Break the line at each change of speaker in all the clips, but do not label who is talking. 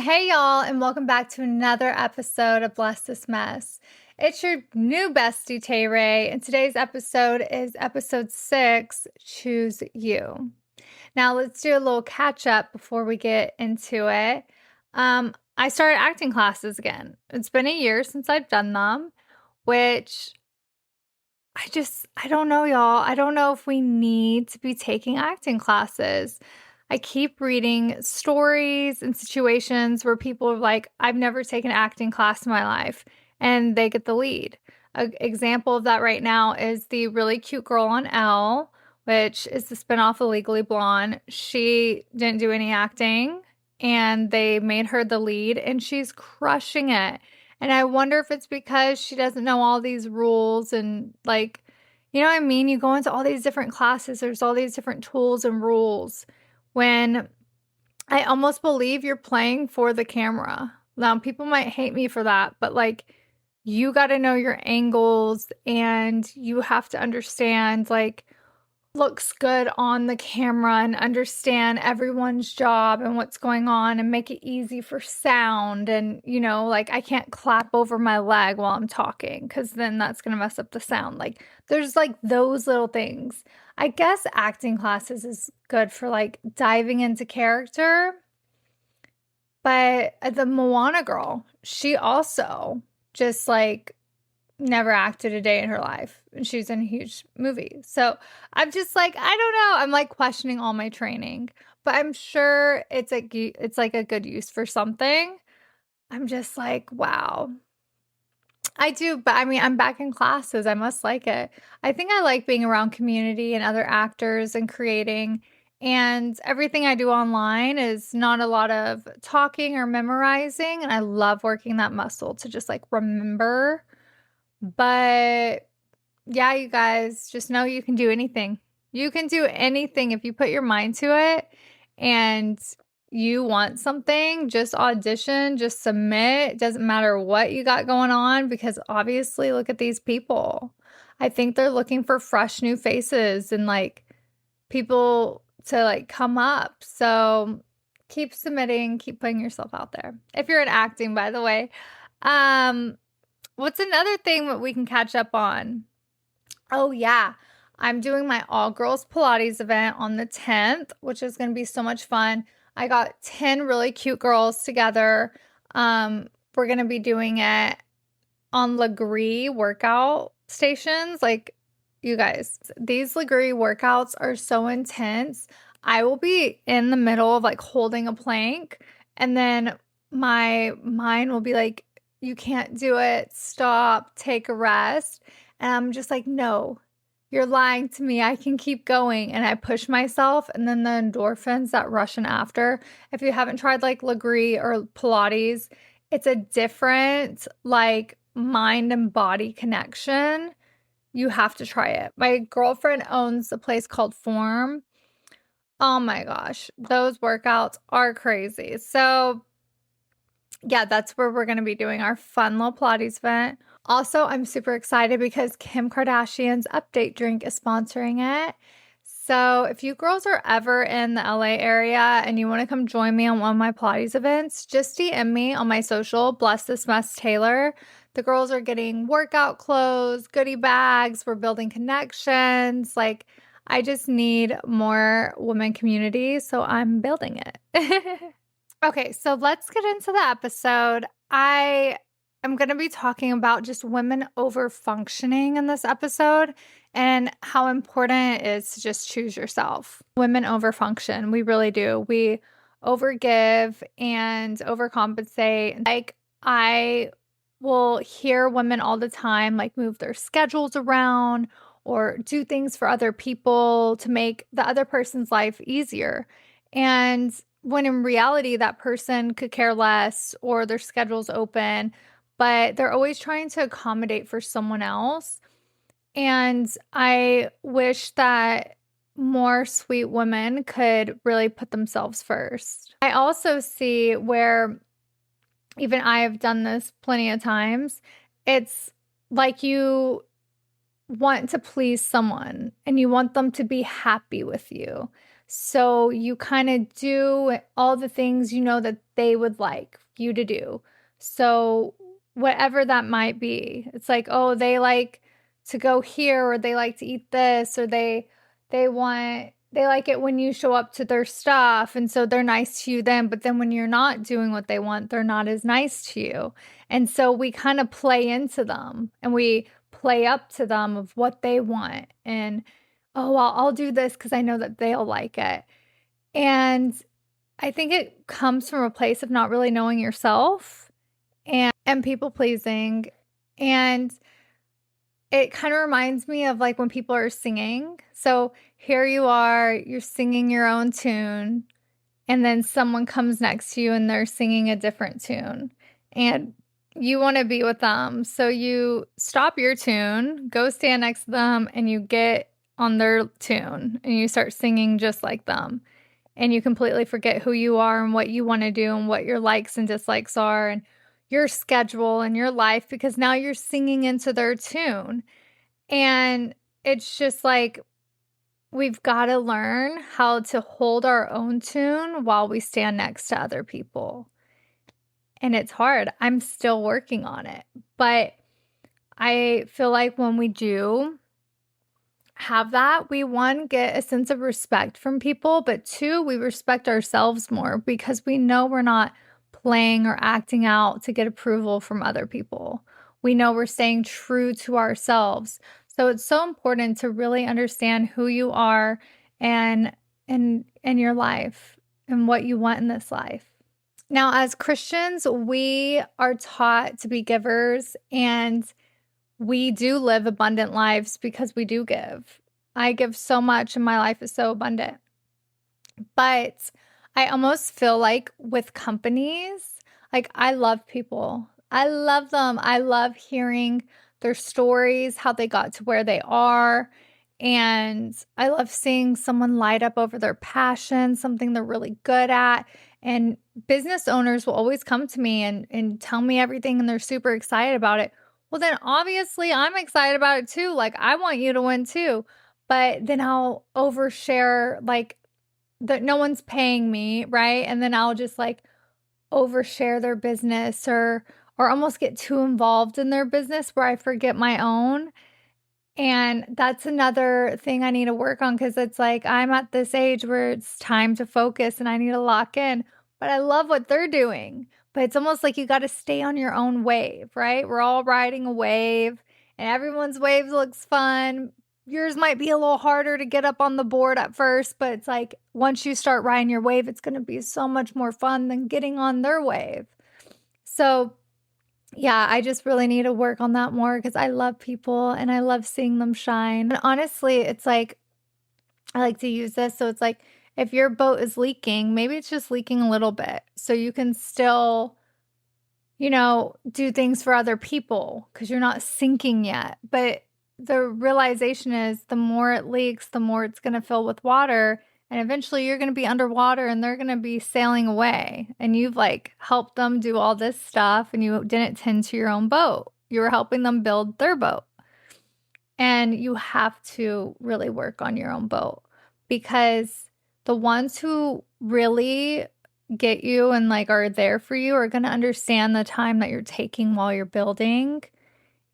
Hey, y'all, and welcome back to another episode of Bless This Mess. It's your new bestie, Tay Ray, and today's episode is episode 6, Choose You. Now, let's do a little catch up before we get into it. I started acting classes again. It's been a year since I've done them, which I don't know, y'all. I don't know if we need to be taking acting classes. I keep reading stories and situations where people are like, I've never taken an acting class in my life, and they get the lead. An example of that right now is the really cute girl on Elle, which is the spinoff of Legally Blonde. She didn't do any acting, and they made her the lead, and she's crushing it. And I wonder if it's because she doesn't know all these rules and you know what I mean? You go into all these different classes, there's all these different tools and rules when I almost believe you're playing for the camera. Now, people might hate me for that, but you got to know your angles and you have to understand looks good on the camera and understand everyone's job and what's going on and make it easy for sound. And, I can't clap over my leg while I'm talking because then that's going to mess up the sound. There's those little things. I guess acting classes is good for diving into character. But the Moana girl, she also just never acted a day in her life, and she's in a huge movie. So I'm just I don't know. I'm questioning all my training, but I'm sure it's a good use for something. I'm just wow. I do, but I mean, I'm back in classes. I must like it. I think I like being around community and other actors and creating. And everything I do online is not a lot of talking or memorizing. And I love working that muscle to just remember. But yeah, you guys just know you can do anything. You can do anything if you put your mind to it and you want something, just audition, just submit. It doesn't matter what you got going on because obviously look at these people. I think they're looking for fresh new faces and people to come up. So keep submitting, keep putting yourself out there. If you're in acting, by the way. What's another thing that we can catch up on? Oh, yeah. I'm doing my all-girls Pilates event on the 10th, which is going to be so much fun. I got 10 really cute girls together. We're going to be doing it on Legree workout stations. You guys, these Legree workouts are so intense. I will be in the middle of holding a plank, and then my mind will be you can't do it. Stop, take a rest. And I'm just no, you're lying to me. I can keep going. And I push myself. And then the endorphins that rush in after. If you haven't tried Legree or Pilates, it's a different mind and body connection. You have to try it. My girlfriend owns a place called Form. Oh my gosh, those workouts are crazy. So yeah, that's where we're going to be doing our fun little Pilates event. Also, I'm super excited because Kim Kardashian's Update Drink is sponsoring it. So if you girls are ever in the LA area and you want to come join me on one of my Pilates events, just DM me on my social, Bless This Mess Taylor. The girls are getting workout clothes, goodie bags. We're building connections. I just need more women community, so I'm building it. Okay, so let's get into the episode. I am going to be talking about just women over functioning in this episode and how important it is to just choose yourself. Women over function. We really do. We overgive and overcompensate. I will hear women all the time move their schedules around or do things for other people to make the other person's life easier. And when in reality, that person could care less or their schedule's open, but they're always trying to accommodate for someone else. And I wish that more sweet women could really put themselves first. I also see where even I have done this plenty of times. It's you want to please someone and you want them to be happy with you. So you kind of do all the things you know that they would like you to do. So whatever that might be, it's like, oh, they like to go here, or they like to eat this, or they like it when you show up to their stuff, and so they're nice to you then, but then when you're not doing what they want, they're not as nice to you. And so we kind of play into them, and we play up to them of what they want. And oh, well, I'll do this because I know that they'll like it. And I think it comes from a place of not really knowing yourself and people pleasing. And it kind of reminds me of like when people are singing. So here you are, you're singing your own tune, and then someone comes next to you and they're singing a different tune. And you want to be with them. So you stop your tune, go stand next to them, and you get on their tune and you start singing just like them. And you completely forget who you are and what you want to do and what your likes and dislikes are and your schedule and your life, because now you're singing into their tune. And it's just like we've got to learn how to hold our own tune while we stand next to other people. And it's hard. I'm still working on it. But I feel like when we do have that, we one, get a sense of respect from people, but two, we respect ourselves more because we know we're not playing or acting out to get approval from other people. We know we're staying true to ourselves. So it's so important to really understand who you are and your life and what you want in this life. Now, as Christians, we are taught to be givers, and we do live abundant lives because we do give. I give so much and my life is so abundant. But I almost feel like with companies, like I love people. I love them. I love hearing their stories, how they got to where they are. And I love seeing someone light up over their passion, something they're really good at. And business owners will always come to me and tell me everything, and they're super excited about it. Well, then obviously I'm excited about it too. Like, I want you to win too. But then I'll overshare, like, that no one's paying me, right? And then I'll just like overshare their business, or almost get too involved in their business where I forget my own. And that's another thing I need to work on, because it's like I'm at this age where it's time to focus and I need to lock in. But I love what they're doing. But it's almost like you got to stay on your own wave, right? We're all riding a wave, and everyone's wave looks fun. Yours might be a little harder to get up on the board at first, but it's like once you start riding your wave, it's going to be so much more fun than getting on their wave. So yeah, I just really need to work on that more because I love people and I love seeing them shine. And honestly, it's like I like to use this. So it's like if your boat is leaking, maybe it's just leaking a little bit. So you can still, do things for other people because you're not sinking yet. But the realization is the more it leaks, the more it's going to fill with water. And eventually you're going to be underwater and they're going to be sailing away. And you've like helped them do all this stuff and you didn't tend to your own boat. You were helping them build their boat. And you have to really work on your own boat, because the ones who really get you and like are there for you are going to understand the time that you're taking while you're building.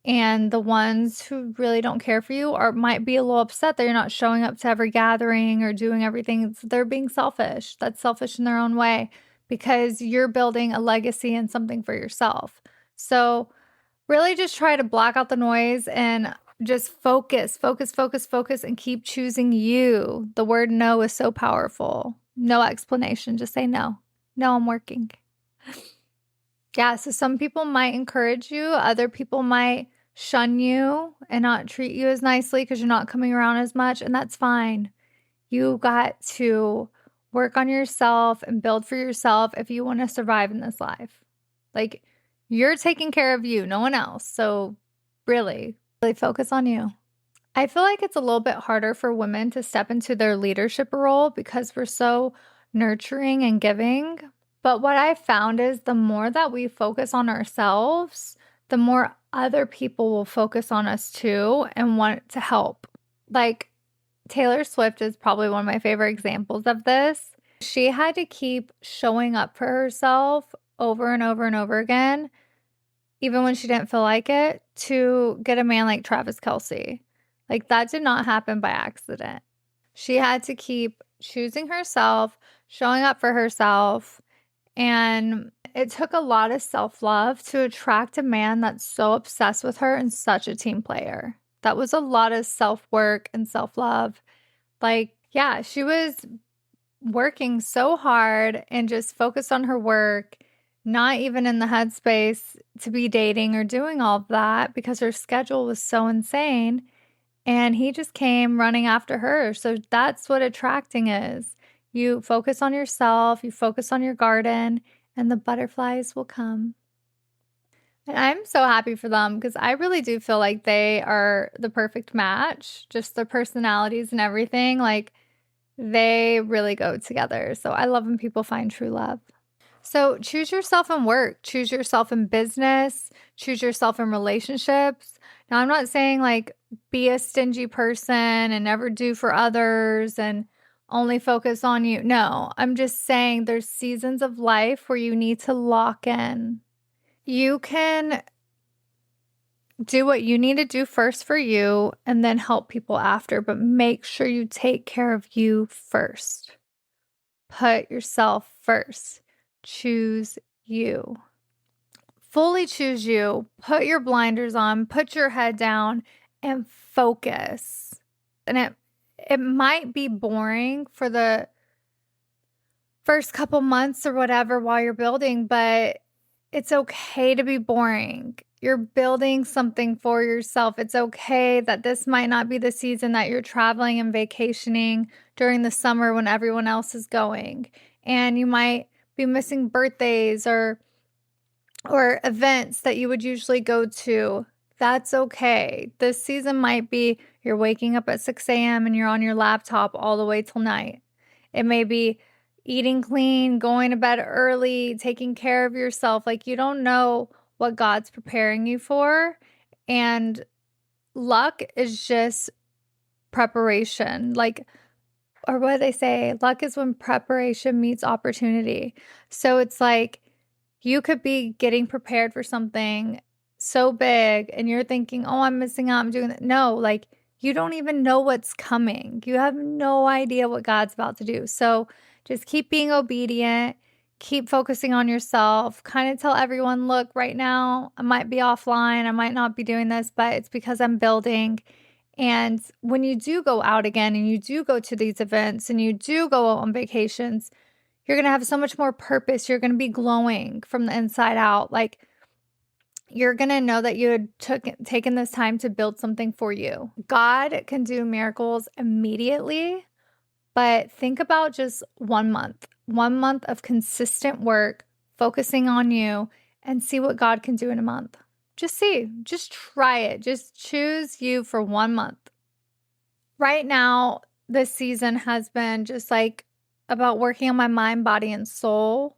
And the ones who really don't care for you might be a little upset that you're not showing up to every gathering or doing everything. They're being selfish. That's selfish in their own way, because you're building a legacy and something for yourself. So really just try to block out the noise and just focus, and keep choosing you. The word no is so powerful. No explanation. Just say no. No, I'm working. Yeah, so some people might encourage you. Other people might shun you and not treat you as nicely because you're not coming around as much, and that's fine. You got to work on yourself and build for yourself if you want to survive in this life. Like, you're taking care of you, no one else. So really focus on you. I feel like it's a little bit harder for women to step into their leadership role because we're so nurturing and giving. But what I found is the more that we focus on ourselves, the more other people will focus on us too and want to help. Like, Taylor Swift is probably one of my favorite examples of this. She had to keep showing up for herself over and over and over again, even when she didn't feel like it, to get a man like Travis Kelce. Like, that did not happen by accident. She had to keep choosing herself, showing up for herself, and it took a lot of self-love to attract a man that's so obsessed with her and such a team player. That was a lot of self-work and self-love. Like, yeah, she was working so hard and just focused on her work, not even in the headspace to be dating or doing all of that because her schedule was so insane. And he just came running after her. So that's what attracting is. You focus on yourself, you focus on your garden, and the butterflies will come. And I'm so happy for them because I really do feel like they are the perfect match. Just their personalities and everything. Like, they really go together. So I love when people find true love. So choose yourself in work, choose yourself in business, choose yourself in relationships. Now, I'm not saying like be a stingy person and never do for others and only focus on you. No, I'm just saying there's seasons of life where you need to lock in. You can do what you need to do first for you and then help people after, but make sure you take care of you first. Put yourself first. Choose you. Fully choose you. Put your blinders on, put your head down, and focus. And it might be boring for the first couple months or whatever while you're building, but it's okay to be boring. You're building something for yourself. It's okay that this might not be the season that you're traveling and vacationing during the summer when everyone else is going. And you might be missing birthdays or events that you would usually go to. That's okay. This season might be you're waking up at 6 a.m. and you're on your laptop all the way till night. It may be eating clean, going to bed early, taking care of yourself. Like, you don't know what God's preparing you for. And luck is just preparation. Like, or what they say, luck is when preparation meets opportunity. So it's like you could be getting prepared for something so big and you're thinking, oh, I'm missing out. I'm doing that. No, like, you don't even know what's coming. You have no idea what God's about to do. So just keep being obedient, keep focusing on yourself, kind of tell everyone, look, right now I might be offline. I might not be doing this, but it's because I'm building. And when you do go out again and you do go to these events and you do go on vacations, you're going to have so much more purpose. You're going to be glowing from the inside out. Like, you're going to know that you had taken this time to build something for you. God can do miracles immediately, but think about just 1 month of consistent work, focusing on you, and see what God can do in a month. Just try it. Just choose you for 1 month. Right now, this season has been just like about working on my mind, body, and soul.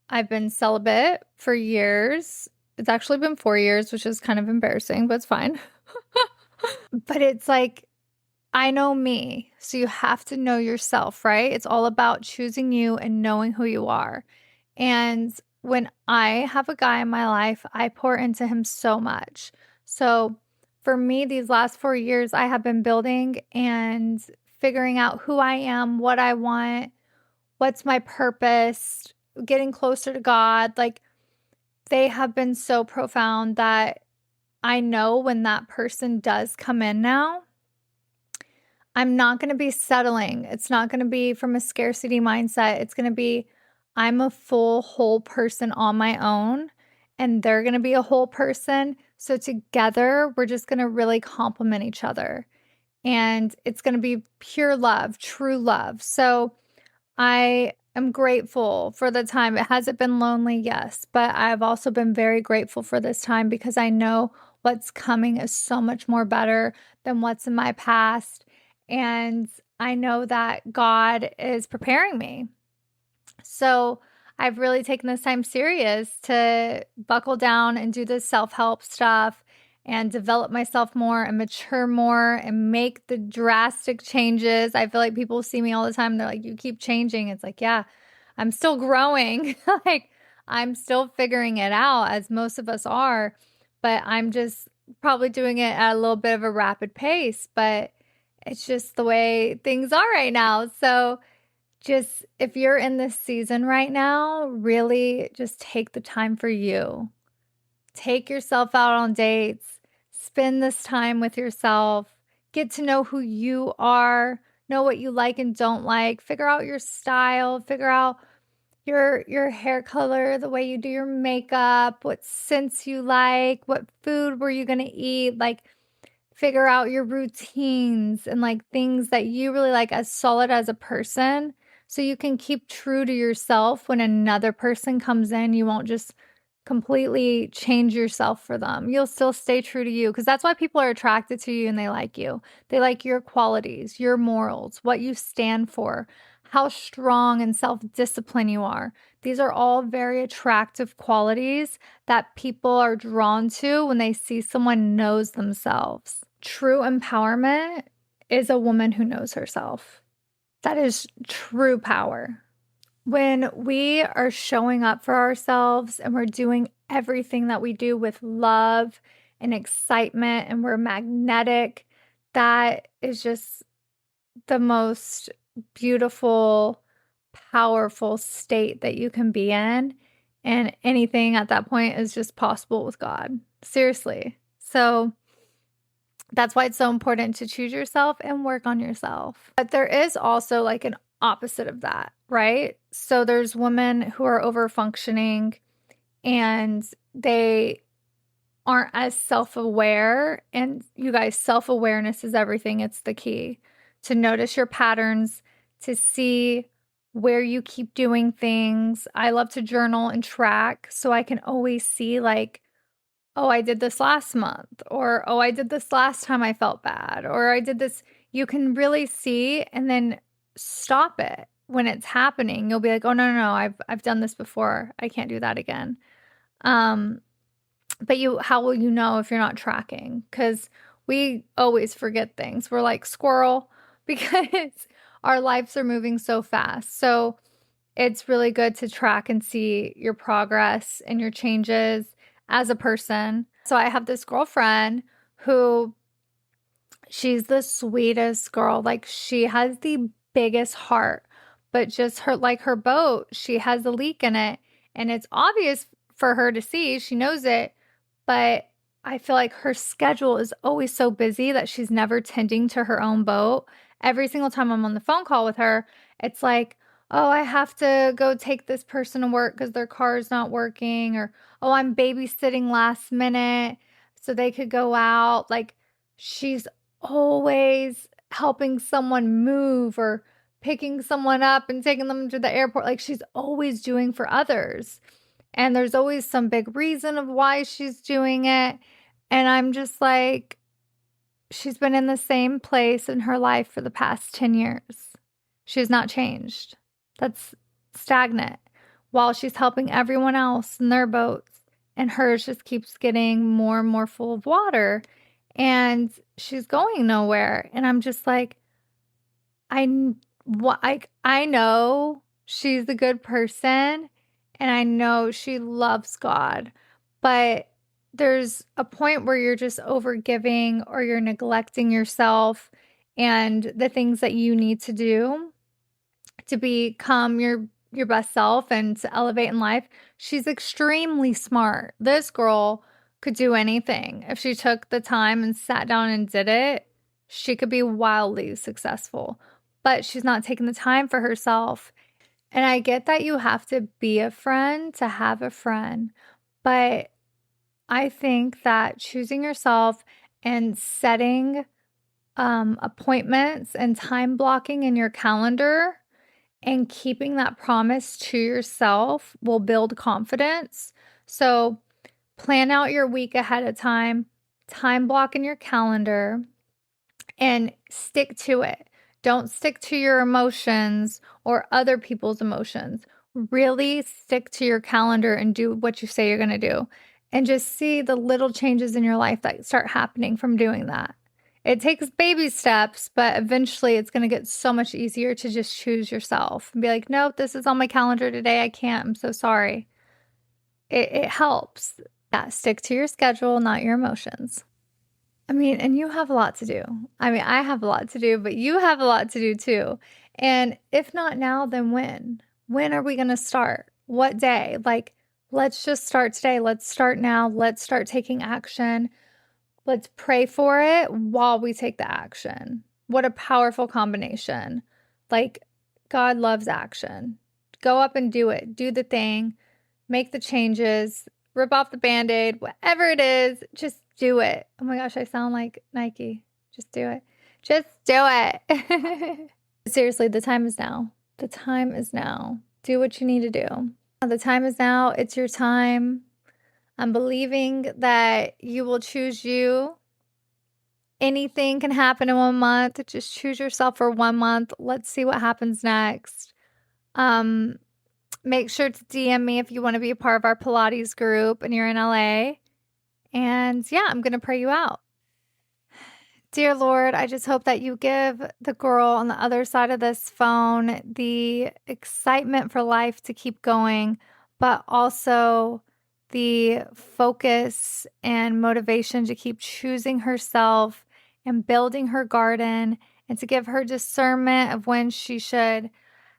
I've been celibate for years. It's actually been 4 years, which is kind of embarrassing, but it's fine. But it's like, I know me. So you have to know yourself, right? It's all about choosing you and knowing who you are. And when I have a guy in my life, I pour into him so much. So for me, these last 4 years, I have been building and figuring out who I am, what I want, what's my purpose, getting closer to God. Like, they have been so profound that I know when that person does come in now, I'm not going to be settling. It's not going to be from a scarcity mindset. It's going to be, I'm a full, whole person on my own, and they're going to be a whole person. So together, we're just going to really complement each other. And it's going to be pure love, true love. So I am grateful for the time. It hasn't been lonely, yes, but I've also been very grateful for this time because I know what's coming is so much more better than what's in my past. And I know that God is preparing me. So I've really taken this time serious to buckle down and do this self-help stuff and develop myself more and mature more and make the drastic changes. I feel like people see me all the time. They're like, you keep changing. It's like, yeah, I'm still growing. Like, I'm still figuring it out, as most of us are, but I'm just probably doing it at a little bit of a rapid pace. But it's just the way things are right now. So, just if you're in this season right now, really just take the time for you. Take yourself out on dates, spend this time with yourself, get to know who you are, know what you like and don't like, figure out your style, figure out your hair color, the way you do your makeup, what scents you like, what food were you going to eat, like figure out your routines and like things that you really like as solid as a person so you can keep true to yourself when another person comes in. You won't just completely change yourself for them. You'll still stay true to you because that's why people are attracted to you and they like you. They like your qualities, your morals, what you stand for, how strong and self-disciplined you are. These are all very attractive qualities that people are drawn to when they see someone knows themselves. True empowerment is a woman who knows herself. That is true power. When we are showing up for ourselves and we're doing everything that we do with love and excitement and we're magnetic, that is just the most beautiful, powerful state that you can be in. And anything at that point is just possible with God. Seriously. So that's why it's so important to choose yourself and work on yourself. But there is also like an opposite of that, right? So there's women who are over functioning and they aren't as self-aware. And you guys, self-awareness is everything. It's the key to notice your patterns, to see where you keep doing things. I love to journal and track so I can always see like, oh, I did this last month, or oh, I did this last time I felt bad, or I did this. You can really see and then stop it when it's happening. You'll be like, oh no, I've done this before. I can't do that again. But how will you know if you're not tracking? Because we always forget things. We're like squirrel because our lives are moving so fast. So it's really good to track and see your progress and your changes as a person. So I have this girlfriend who she's the sweetest girl. Like she has the biggest heart, but just her boat, she has a leak in it and it's obvious for her to see. She knows it, but I feel like her schedule is always so busy that she's never tending to her own boat. Every single time I'm on the phone call with her, it's like, oh, I have to go take this person to work because their car is not working, or oh, I'm babysitting last minute so they could go out. Like she's always helping someone move or picking someone up and taking them to the airport. Like she's always doing for others. And there's always some big reason of why she's doing it. And I'm just like, she's been in the same place in her life for the past 10 years. She's not changed. That's stagnant. While she's helping everyone else in their boats, and hers just keeps getting more and more full of water. And she's going nowhere. And I'm just like, I know she's a good person and I know she loves God, but there's a point where you're just overgiving or you're neglecting yourself and the things that you need to do to become your best self and to elevate in life. She's extremely smart. This girl could do anything. If she took the time and sat down and did it, she could be wildly successful. But she's not taking the time for herself. And I get that you have to be a friend to have a friend, but I think that choosing yourself and setting appointments and time blocking in your calendar and keeping that promise to yourself will build confidence. So plan out your week ahead of time block in your calendar, and stick to it. Don't stick to your emotions or other people's emotions. Really stick to your calendar and do what you say you're going to do. and just see the little changes in your life that start happening from doing that. It takes baby steps, but eventually it's going to get so much easier to just choose yourself and be like, nope, this is on my calendar today. I can't. I'm so sorry. It helps. Yeah, stick to your schedule, not your emotions. I mean, and you have a lot to do. I mean, I have a lot to do, but you have a lot to do too. And if not now, then when? When are we going to start? What day? Like, let's just start today. Let's start now. Let's start taking action. Let's pray for it while we take the action. What a powerful combination. Like, God loves action. Go up and do it. Do the thing. Make the changes. Rip off the Band-Aid. Whatever it is, just do it. Oh my gosh, I sound like Nike. Just do it. Just do it. Seriously, the time is now. The time is now. Do what you need to do. The time is now. It's your time. I'm believing that you will choose you. Anything can happen in 1 month. Just choose yourself for 1 month. Let's see what happens next. Make sure to DM me if you want to be a part of our Pilates group and you're in LA. And yeah, I'm going to pray you out. Dear Lord, I just hope that you give the girl on the other side of this phone the excitement for life to keep going, but also the focus and motivation to keep choosing herself and building her garden, and to give her discernment of when she should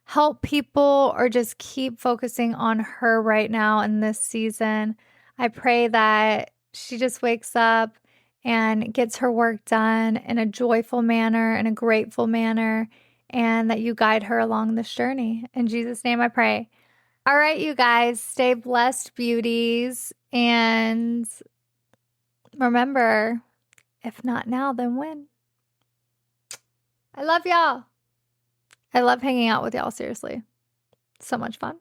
help people or just keep focusing on her right now in this season. I pray that she just wakes up and gets her work done in a joyful manner, in a grateful manner, and that you guide her along this journey. In Jesus' name I pray. All right, you guys, stay blessed, beauties. And remember, if not now, then when? I love y'all. I love hanging out with y'all, seriously. So much fun.